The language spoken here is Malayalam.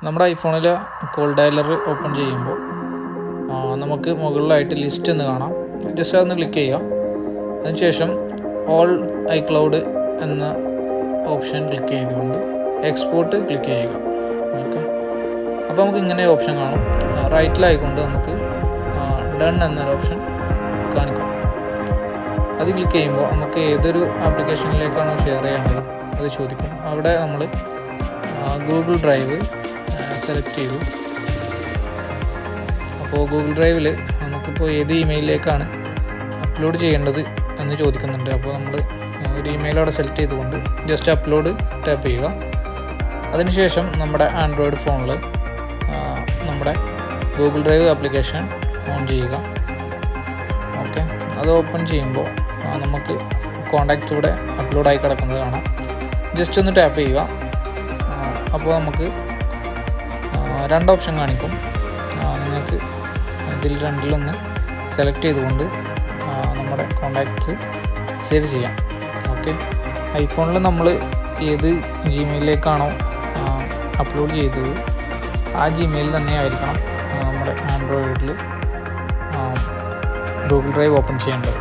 നമ്മുടെ ഐഫോണിൽ കോൾ ഡയലർ ഓപ്പൺ ചെയ്യുമ്പോൾ നമുക്ക് മുകളിലായിട്ട് ലിസ്റ്റ് എന്ന് കാണാം. ജസ്റ്റ് അതൊന്ന് ക്ലിക്ക് ചെയ്യുക. അതിനുശേഷം ഓൾ ഐക്ലൗഡ് എന്ന ഓപ്ഷൻ ക്ലിക്ക് ചെയ്തുകൊണ്ട് എക്സ്പോർട്ട് ക്ലിക്ക് ചെയ്യുക. ഓക്കെ, അപ്പോൾ നമുക്ക് ഇങ്ങനെ ഓപ്ഷൻ കാണും. റൈറ്റിലായിക്കൊണ്ട് നമുക്ക് ഡൺ എന്നൊരു ഓപ്ഷൻ കാണിക്കും. അത് ക്ലിക്ക് ചെയ്യുമ്പോൾ നമുക്ക് ഏതൊരു ആപ്ലിക്കേഷനിലേക്കാണോ ഷെയർ ചെയ്യേണ്ടത് അത് ചോദിക്കും. അവിടെ നമ്മൾ ഗൂഗിൾ ഡ്രൈവ് സെലക്ട് ചെയ്തു. അപ്പോൾ ഗൂഗിൾ ഡ്രൈവിൽ നമുക്കിപ്പോൾ ഏത് ഇമെയിലിലേക്കാണ് അപ്ലോഡ് ചെയ്യേണ്ടത് എന്ന് ചോദിക്കുന്നുണ്ട്. അപ്പോൾ നമ്മൾ ഒരു ഇമെയിൽ അവിടെ സെലക്ട് ചെയ്തുകൊണ്ട് ജസ്റ്റ് അപ്ലോഡ് ടാപ്പ് ചെയ്യുക. അതിനുശേഷം നമ്മുടെ ആൻഡ്രോയിഡ് ഫോണിൽ നമ്മുടെ ഗൂഗിൾ ഡ്രൈവ് ആപ്ലിക്കേഷൻ ഓൺ ചെയ്യുക. ഓക്കെ, അത് ഓപ്പൺ ചെയ്യുമ്പോൾ നമുക്ക് കോണ്ടാക്ട്സ് ഇവിടെ അപ്ലോഡായി കിടക്കുന്നത് കാണാം. ജസ്റ്റ് ഒന്ന് ടാപ്പ് ചെയ്യുക. അപ്പോൾ നമുക്ക് രണ്ട് ഓപ്ഷൻ കാണിക്കും. നിങ്ങൾക്ക് ഇതിൽ രണ്ടിലൊന്ന് സെലക്ട് ചെയ്തുകൊണ്ട് നമ്മുടെ കോണ്ടാക്ട്സ് സേവ് ചെയ്യാം. ഓക്കെ, ഐഫോണിൽ നമ്മൾ ഏത് ജിമെയിലിലേക്കാണോ അപ്ലോഡ് ചെയ്തത് ആ ജിമെയിൽ തന്നെ ആയിരിക്കണം നമ്മുടെ ആൻഡ്രോയിഡിൽ ഗൂഗിൾ ഡ്രൈവ് ഓപ്പൺ ചെയ്യേണ്ടത്.